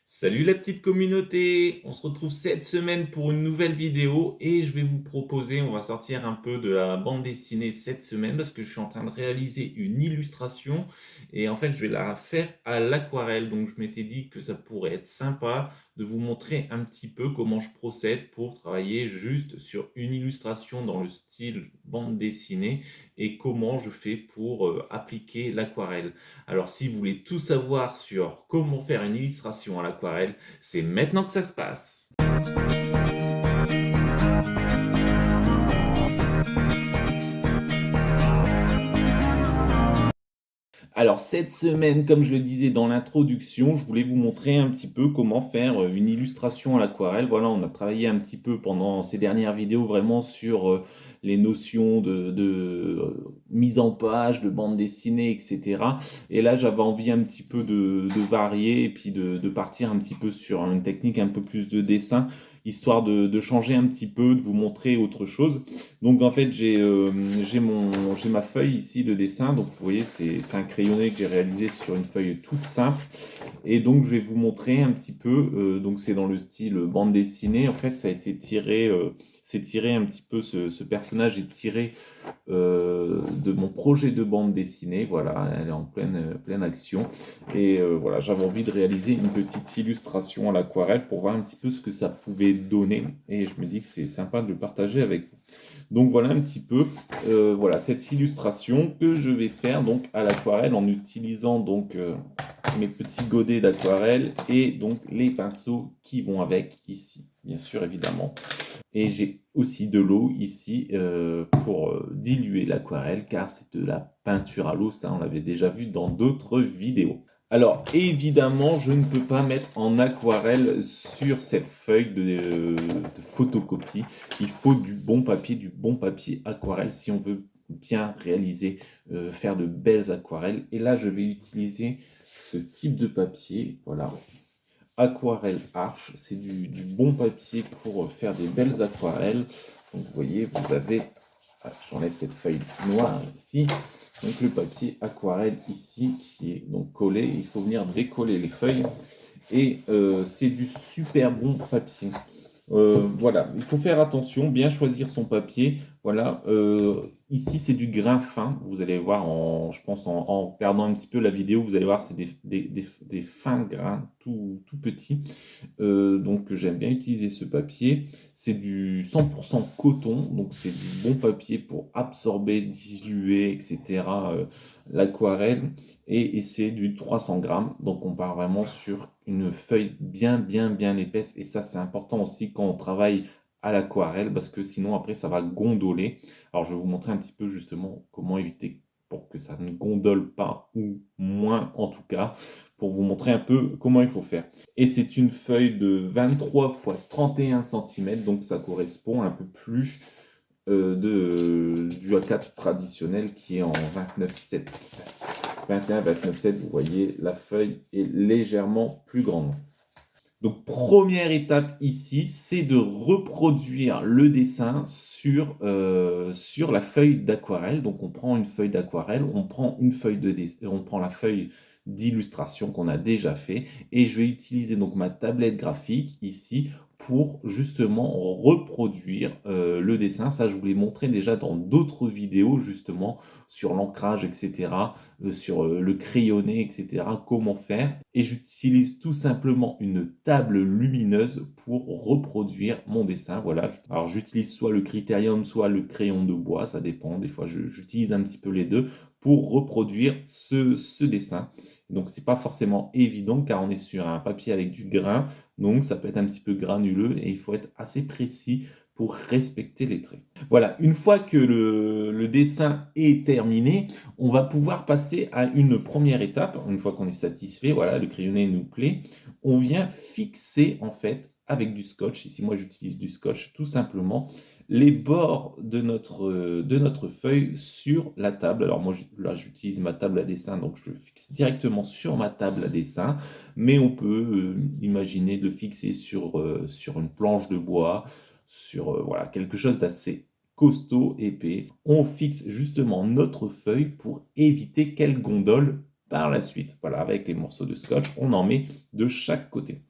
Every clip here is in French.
Salut la petite communauté! On se retrouve cette semaine pour une nouvelle vidéo et je vais vous proposer, on va sortir un peu de la bande dessinée cette semaine parce que je suis en train de réaliser une illustration et en fait je vais la faire à l'aquarelle. Donc je m'étais dit que ça pourrait être sympa de vous montrer un petit peu comment je procède pour travailler juste sur une illustration dans le style bande dessinée et comment je fais pour appliquer l'aquarelle. Alors, si vous voulez tout savoir sur comment faire une illustration à l'aquarelle, c'est maintenant que ça se passe. Alors, cette semaine, comme je le disais dans l'introduction, je voulais vous montrer un petit peu comment faire une illustration à l'aquarelle. Voilà, on a travaillé un petit peu pendant ces dernières vidéos vraiment sur les notions de mise en page, de bande dessinée, etc. Et là, j'avais envie un petit peu de varier et puis de partir un petit peu sur une technique un peu plus de dessin, histoire de changer un petit peu, de vous montrer autre chose. Donc en fait, j'ai ma feuille ici de dessin. Donc vous voyez, c'est un crayonné que j'ai réalisé sur une feuille toute simple. Et donc je vais vous montrer un petit peu. Donc c'est dans le style bande dessinée. En fait, ça a été tiré, c'est tiré un petit peu. Ce personnage est tiré de mon projet de bande dessinée. Voilà, elle est en pleine action. Et voilà, j'avais envie de réaliser une petite illustration à l'aquarelle pour voir un petit peu ce que ça pouvait donner. Et je me dis que c'est sympa de le partager avec vous. Donc voilà un petit peu voilà, cette illustration que je vais faire donc à l'aquarelle en utilisant donc mes petits godets d'aquarelle et donc les pinceaux qui vont avec ici, bien sûr évidemment. Et j'ai aussi de l'eau ici pour diluer l'aquarelle car c'est de la peinture à l'eau, ça on l'avait déjà vu dans d'autres vidéos. Alors évidemment, je ne peux pas mettre en aquarelle sur cette feuille de photocopie. Il faut du bon papier aquarelle si on veut bien réaliser, faire de belles aquarelles. Et là, je vais utiliser ce type de papier, voilà, Aquarelle Arche. C'est du bon papier pour faire des belles aquarelles. Donc vous voyez, vous avez, j'enlève cette feuille noire ici. Donc le papier aquarelle ici qui est donc collé. Il faut venir décoller les feuilles. Et c'est du super bon papier. Voilà, il faut faire attention, bien choisir son papier. Voilà, ici c'est du grain fin. Vous allez voir, je pense en regardant un petit peu la vidéo, vous allez voir, c'est des fins grains tout petits. Donc j'aime bien utiliser ce papier. C'est du 100% coton, donc c'est du bon papier pour absorber, diluer, etc. L'aquarelle. Et c'est du 300 grammes, donc on part vraiment sur une feuille bien épaisse. Et ça c'est important aussi quand on travaille à l'aquarelle, parce que sinon après ça va gondoler. Alors je vais vous montrer un petit peu justement comment éviter pour que ça ne gondole pas, ou moins en tout cas, pour vous montrer un peu comment il faut faire. Et c'est une feuille de 23 x 31 cm, donc ça correspond un peu plus du A4 traditionnel qui est en 29,7. 21, 29,7, vous voyez, la feuille est légèrement plus grande. Donc première étape ici, c'est de reproduire le dessin sur la feuille d'aquarelle. Donc on prend une feuille d'aquarelle, on prend une feuille on prend la feuille d'illustration qu'on a déjà fait et je vais utiliser donc ma tablette graphique ici pour justement reproduire le dessin. Ça, je vous l'ai montré déjà dans d'autres vidéos justement sur l'ancrage, etc., sur le crayonné, etc., comment faire. Et j'utilise tout simplement une table lumineuse pour reproduire mon dessin. Voilà. Alors j'utilise soit le critérium, soit le crayon de bois, ça dépend. Des fois, j'utilise un petit peu les deux pour reproduire ce dessin. Donc c'est pas forcément évident car on est sur un papier avec du grain, donc ça peut être un petit peu granuleux et il faut être assez précis pour respecter les traits. Voilà, une fois que le dessin est terminé, on va pouvoir passer à une première étape. Une fois qu'on est satisfait, voilà, le crayonné nous plaît, on vient fixer en fait avec du scotch. Ici, moi, j'utilise du scotch tout simplement les bords de notre feuille sur la table. Alors moi, là, j'utilise ma table à dessin, donc je le fixe directement sur ma table à dessin, mais on peut imaginer de le fixer sur une planche de bois, sur voilà, quelque chose d'assez costaud, épais. On fixe justement notre feuille pour éviter qu'elle gondole par la suite. Voilà, avec les morceaux de scotch, on en met de chaque côté.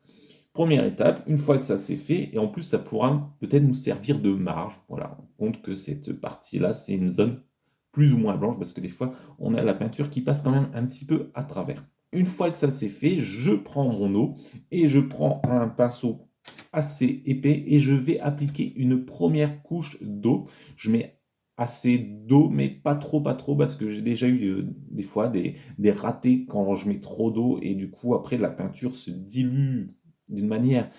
Première étape, une fois que ça c'est fait, et en plus ça pourra peut-être nous servir de marge. Voilà, on compte que cette partie-là, c'est une zone plus ou moins blanche, parce que des fois, on a la peinture qui passe quand même un petit peu à travers. Une fois que ça c'est fait, je prends mon eau et je prends un pinceau assez épais et je vais appliquer une première couche d'eau. Je mets assez d'eau, mais pas trop, parce que j'ai déjà eu des fois des ratés quand je mets trop d'eau et du coup, après, la peinture se dilue d'une manière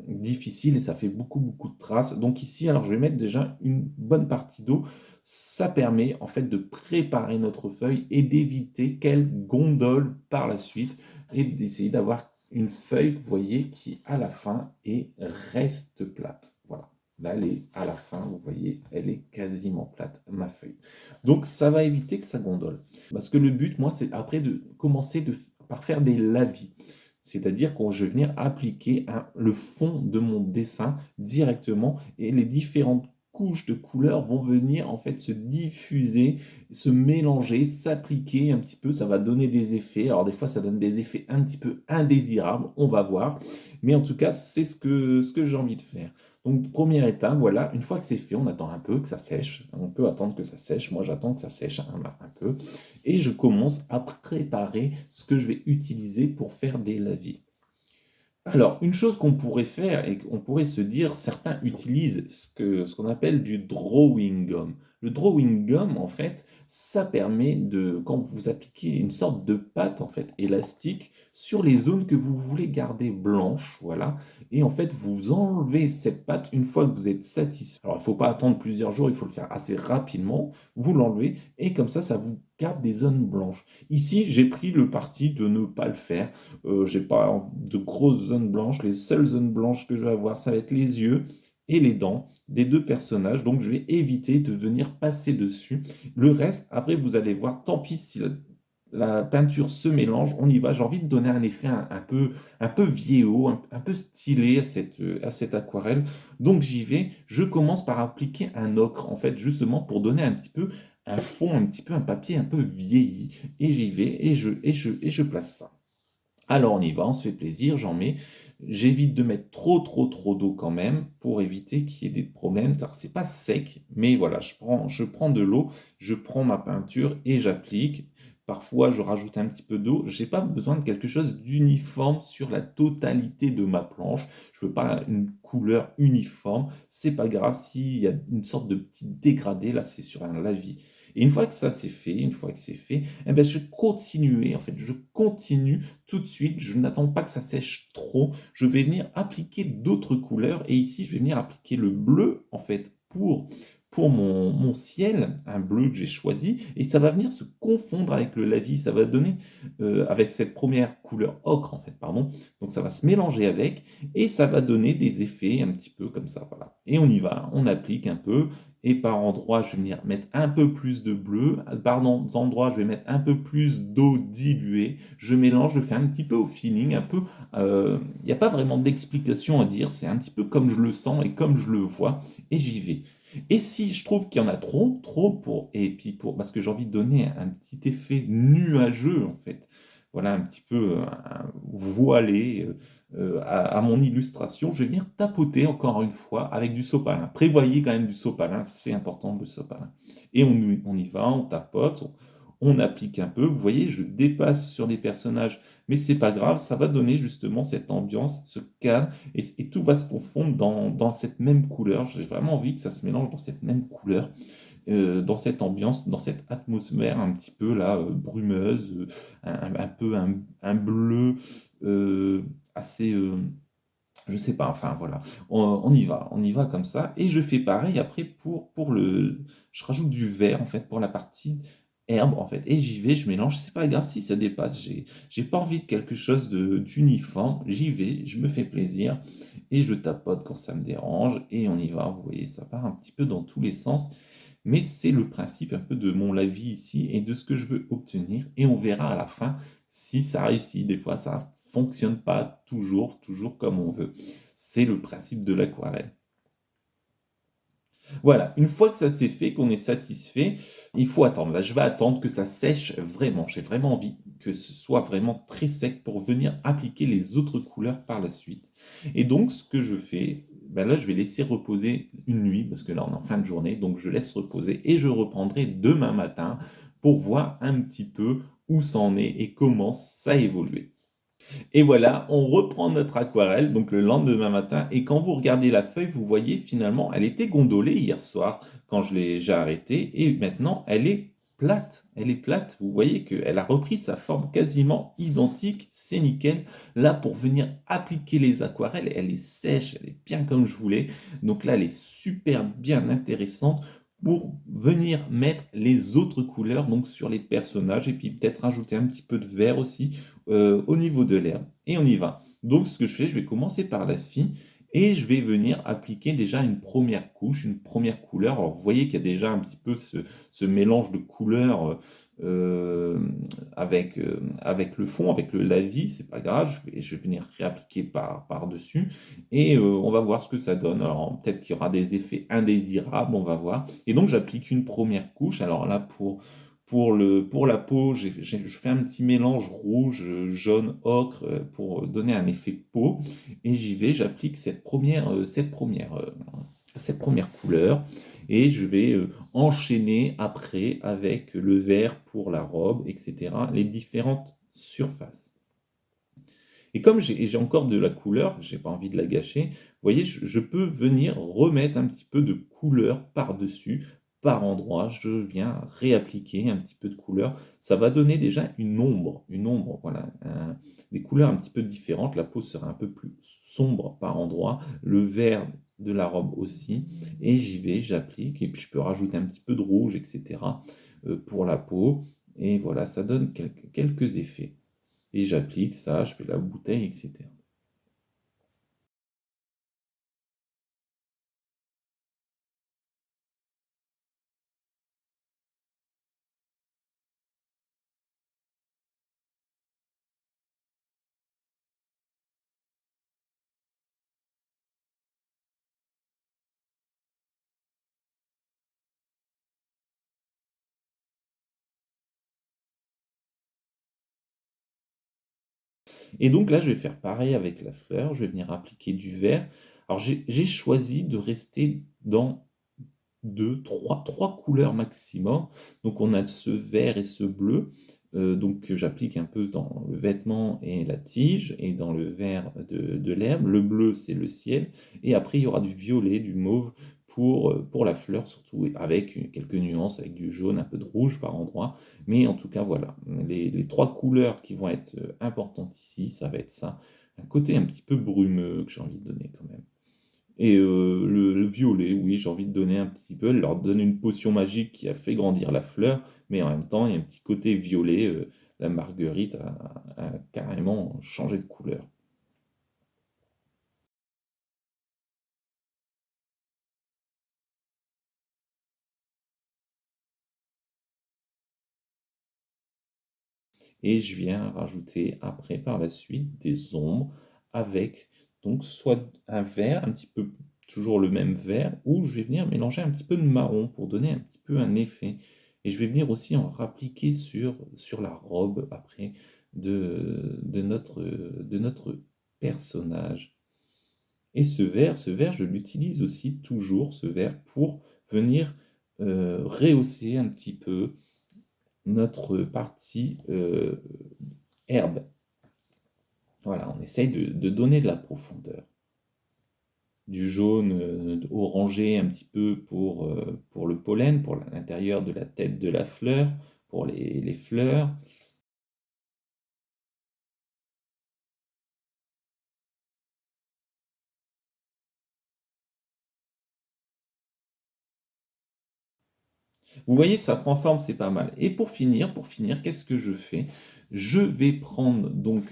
difficile et ça fait beaucoup de traces. Donc ici, alors je vais mettre déjà une bonne partie d'eau. Ça permet en fait de préparer notre feuille et d'éviter qu'elle gondole par la suite et d'essayer d'avoir une feuille, vous voyez, qui à la fin reste plate. Voilà. Là, elle est à la fin, vous voyez, elle est quasiment plate, ma feuille. Donc, ça va éviter que ça gondole. Parce que le but, moi, c'est après de commencer par faire des lavis. C'est-à-dire que je vais venir appliquer le fond de mon dessin directement et les différentes couches de couleurs vont venir en fait se diffuser, se mélanger, s'appliquer un petit peu, ça va donner des effets. Alors des fois ça donne des effets un petit peu indésirables, on va voir. Mais en tout cas, c'est ce que j'ai envie de faire. Donc première étape, voilà, une fois que c'est fait, on attend un peu que ça sèche. On peut attendre que ça sèche, moi j'attends que ça sèche un peu. Et je commence à préparer ce que je vais utiliser pour faire des lavis. Alors, une chose qu'on pourrait faire et qu'on pourrait se dire, certains utilisent ce qu'on appelle du drawing gum. Le drawing gum, en fait, ça permet de, quand vous appliquez une sorte de pâte en fait élastique sur les zones que vous voulez garder blanches, voilà, et en fait vous enlevez cette pâte une fois que vous êtes satisfait. Alors il ne faut pas attendre plusieurs jours, il faut le faire assez rapidement. Vous l'enlevez et comme ça vous garde des zones blanches. Ici, j'ai pris le parti de ne pas le faire. J'ai pas de grosses zones blanches. Les seules zones blanches que je vais avoir, ça va être les yeux et les dents des deux personnages. Donc, je vais éviter de venir passer dessus. Le reste, après, vous allez voir, tant pis si la peinture se mélange, on y va. J'ai envie de donner un effet un peu vieillot, un peu stylé à cette aquarelle. Donc, j'y vais. Je commence par appliquer un ocre, en fait, justement pour donner un petit peu un fond, un petit peu un papier un peu vieilli. Et j'y vais et je place ça. Alors on y va, on se fait plaisir, j'en mets. J'évite de mettre trop d'eau quand même pour éviter qu'il y ait des problèmes. Alors, c'est pas sec, mais voilà, je prends de l'eau, je prends ma peinture et j'applique. Parfois, je rajoute un petit peu d'eau. Je n'ai pas besoin de quelque chose d'uniforme sur la totalité de ma planche. Je veux pas une couleur uniforme. C'est pas grave s'il y a une sorte de petit dégradé. Là, c'est sur un lavis. Et une fois que ça c'est fait, une fois que c'est fait, eh ben, je continue tout de suite, je n'attends pas que ça sèche trop, je vais venir appliquer d'autres couleurs et ici je vais venir appliquer le bleu en fait pour mon ciel, un bleu que j'ai choisi, et ça va venir se confondre avec le lavis, ça va donner avec cette première couleur ocre en fait, pardon, donc ça va se mélanger avec, et ça va donner des effets un petit peu comme ça, voilà. Et on y va, on applique un peu, et par endroits, je vais venir mettre un peu plus de bleu, par endroits, je vais mettre un peu plus d'eau diluée, je mélange, je fais un petit peu au feeling, un peu, il n'y a pas vraiment d'explication à dire, c'est un petit peu comme je le sens et comme je le vois, et j'y vais. Et si je trouve qu'il y en a trop parce que j'ai envie de donner un petit effet nuageux en fait, voilà un petit peu voilé à mon illustration, je vais venir tapoter encore une fois avec du sopalin. Prévoyez quand même du sopalin, c'est important le sopalin. Et on y va, on tapote, on applique un peu. Vous voyez, je dépasse sur des personnages, mais c'est pas grave, ça va donner justement cette ambiance, ce calme, et tout va se confondre dans cette même couleur. J'ai vraiment envie que ça se mélange dans cette même couleur, dans cette ambiance, dans cette atmosphère un petit peu là, brumeuse, un peu un bleu assez. Je sais pas, enfin voilà, on y va comme ça, et je fais pareil après je rajoute du vert en fait pour la partie herbe en fait, et j'y vais, je mélange, c'est pas grave si ça dépasse, j'ai pas envie de quelque chose d'uniforme, j'y vais, je me fais plaisir, et je tapote quand ça me dérange, et on y va, vous voyez, ça part un petit peu dans tous les sens, mais c'est le principe un peu de mon lavis ici, et de ce que je veux obtenir, et on verra à la fin si ça réussit, des fois ça fonctionne pas toujours comme on veut. C'est le principe de l'aquarelle. Voilà, une fois que ça c'est fait, qu'on est satisfait, il faut attendre. Là, je vais attendre que ça sèche vraiment. J'ai vraiment envie que ce soit vraiment très sec pour venir appliquer les autres couleurs par la suite. Et donc, ce que je fais, ben là, je vais laisser reposer une nuit, parce que là, on est en fin de journée, donc je laisse reposer et je reprendrai demain matin pour voir un petit peu où ça en est et comment ça a évolué. Et voilà, on reprend notre aquarelle, donc le lendemain matin, et quand vous regardez la feuille, vous voyez finalement, elle était gondolée hier soir quand j'ai arrêté, et maintenant elle est plate. Elle est plate, vous voyez qu'elle a repris sa forme quasiment identique, c'est nickel. Là, pour venir appliquer les aquarelles, elle est sèche, elle est bien comme je voulais. Donc là, elle est super bien intéressante pour venir mettre les autres couleurs donc sur les personnages et puis peut-être rajouter un petit peu de vert aussi au niveau de l'herbe. Et on y va. Donc ce que je fais, je vais commencer par la fille et je vais venir appliquer déjà une première couche, une première couleur. Alors vous voyez qu'il y a déjà un petit peu ce mélange de couleurs avec le fond, avec le lavis, c'est pas grave, je vais venir réappliquer par-dessus et on va voir ce que ça donne. Alors peut-être qu'il y aura des effets indésirables, on va voir. Et donc j'applique une première couche. Alors là pour la peau, je fais un petit mélange rouge, jaune, ocre pour donner un effet peau. Et j'y vais, j'applique cette première couleur. Et je vais enchaîner après avec le vert pour la robe, etc. Les différentes surfaces. Et comme j'ai encore de la couleur, j'ai pas envie de la gâcher, vous voyez, je peux venir remettre un petit peu de couleur par-dessus, par endroit. Je viens réappliquer un petit peu de couleur. Ça va donner déjà une ombre, voilà, des couleurs un petit peu différentes. La peau sera un peu plus sombre par endroit, le vert de la robe aussi. Et j'y vais, j'applique, et puis je peux rajouter un petit peu de rouge, etc. Pour la peau. Et voilà, ça donne quelques effets. Et j'applique ça, je fais la bouteille, etc. Et donc là, je vais faire pareil avec la fleur, je vais venir appliquer du vert. Alors j'ai choisi de rester dans trois couleurs maximum. Donc on a ce vert et ce bleu. Donc que j'applique un peu dans le vêtement et la tige, et dans le vert de l'herbe. Le bleu, c'est le ciel. Et après, il y aura du violet, du mauve pour la fleur, surtout avec quelques nuances, avec du jaune, un peu de rouge par endroit. Mais en tout cas, voilà, les trois couleurs qui vont être importantes ici, ça va être ça. Un côté un petit peu brumeux que j'ai envie de donner quand même. Et le violet, oui, j'ai envie de donner un petit peu, elle leur donne une potion magique qui a fait grandir la fleur, mais en même temps, il y a un petit côté violet, la marguerite a carrément changé de couleur. Et je viens rajouter après, par la suite, des ombres avec donc soit un vert, un petit peu toujours le même vert, ou je vais venir mélanger un petit peu de marron pour donner un petit peu un effet. Et je vais venir aussi en rappliquer sur la robe après de notre personnage. Et ce vert, je l'utilise aussi toujours, ce vert, pour venir rehausser un petit peu notre partie herbe. Voilà, on essaye de donner de la profondeur. Du jaune orangé un petit peu pour le pollen, pour l'intérieur de la tête de la fleur, pour les fleurs. Vous voyez, ça prend forme, c'est pas mal. Et pour finir, qu'est-ce que je fais? Je vais prendre donc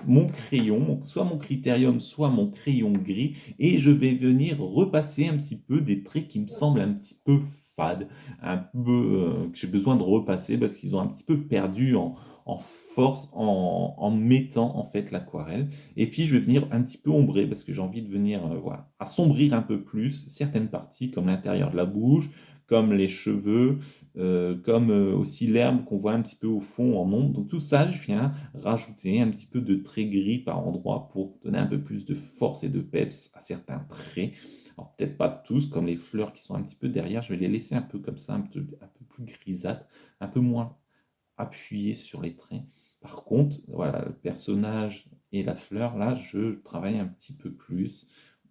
mon crayon, soit mon critérium, soit mon crayon gris, et je vais venir repasser un petit peu des traits qui me semblent un petit peu fades, un peu que j'ai besoin de repasser parce qu'ils ont un petit peu perdu en force en mettant en fait l'aquarelle. Et puis je vais venir un petit peu ombrer parce que j'ai envie de venir voilà, assombrir un peu plus certaines parties comme l'intérieur de la bouche, comme les cheveux, comme aussi l'herbe qu'on voit un petit peu au fond en ombre. Donc tout ça, je viens rajouter un petit peu de traits gris par endroit pour donner un peu plus de force et de peps à certains traits. Alors peut-être pas tous, comme les fleurs qui sont un petit peu derrière, je vais les laisser un peu comme ça, un peu plus grisâtres, un peu moins appuyées sur les traits. Par contre, voilà, le personnage et la fleur, là, je travaille un petit peu plus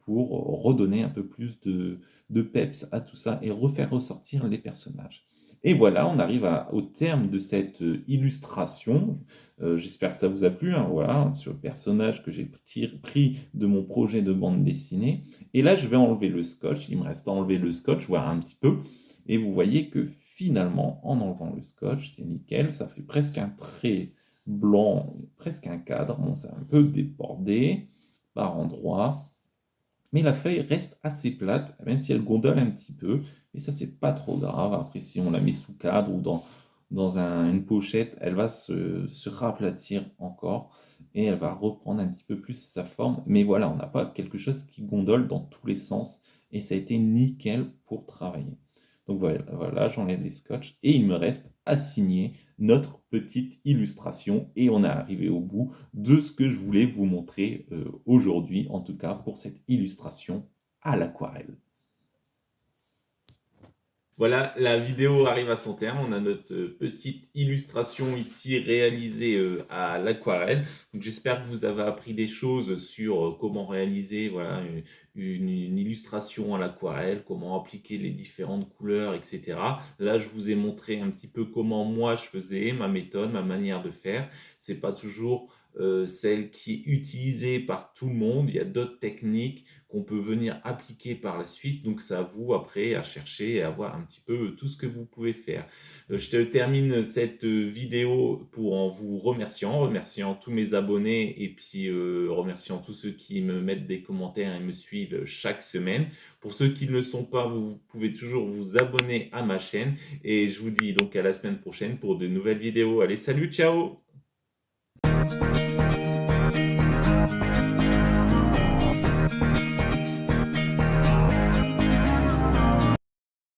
pour redonner un peu plus de peps à tout ça et refaire ressortir les personnages. Et voilà, on arrive au terme de cette illustration. J'espère que ça vous a plu, hein, voilà, sur le personnage que j'ai pris de mon projet de bande dessinée. Et là, je vais enlever le scotch. Il me reste à enlever le scotch, voir un petit peu. Et vous voyez que finalement, en enlevant le scotch, c'est nickel. Ça fait presque un trait blanc, presque un cadre. Bon, c'est un peu débordé par endroits. Mais la feuille reste assez plate, même si elle gondole un petit peu. Et ça, c'est pas trop grave. Après, si on la met sous cadre ou dans une pochette, elle va se raplatir encore et elle va reprendre un petit peu plus sa forme. Mais voilà, on n'a pas quelque chose qui gondole dans tous les sens et ça a été nickel pour travailler. Donc voilà, j'enlève les scotch et il me reste à signer notre petite illustration et on est arrivé au bout de ce que je voulais vous montrer aujourd'hui, en tout cas pour cette illustration à l'aquarelle. Voilà, la vidéo arrive à son terme. On a notre petite illustration ici réalisée à l'aquarelle. Donc j'espère que vous avez appris des choses sur comment réaliser voilà, une illustration à l'aquarelle, comment appliquer les différentes couleurs, etc. Là, je vous ai montré un petit peu comment moi je faisais, ma méthode, ma manière de faire. C'est pas toujours celle qui est utilisée par tout le monde. Il y a d'autres techniques qu'on peut venir appliquer par la suite. Donc, c'est à vous après à chercher et à voir un petit peu tout ce que vous pouvez faire. Je te termine cette vidéo pour en vous remerciant tous mes abonnés et puis remerciant tous ceux qui me mettent des commentaires et me suivent chaque semaine. Pour ceux qui ne le sont pas, vous pouvez toujours vous abonner à ma chaîne et je vous dis donc à la semaine prochaine pour de nouvelles vidéos. Allez, salut, ciao!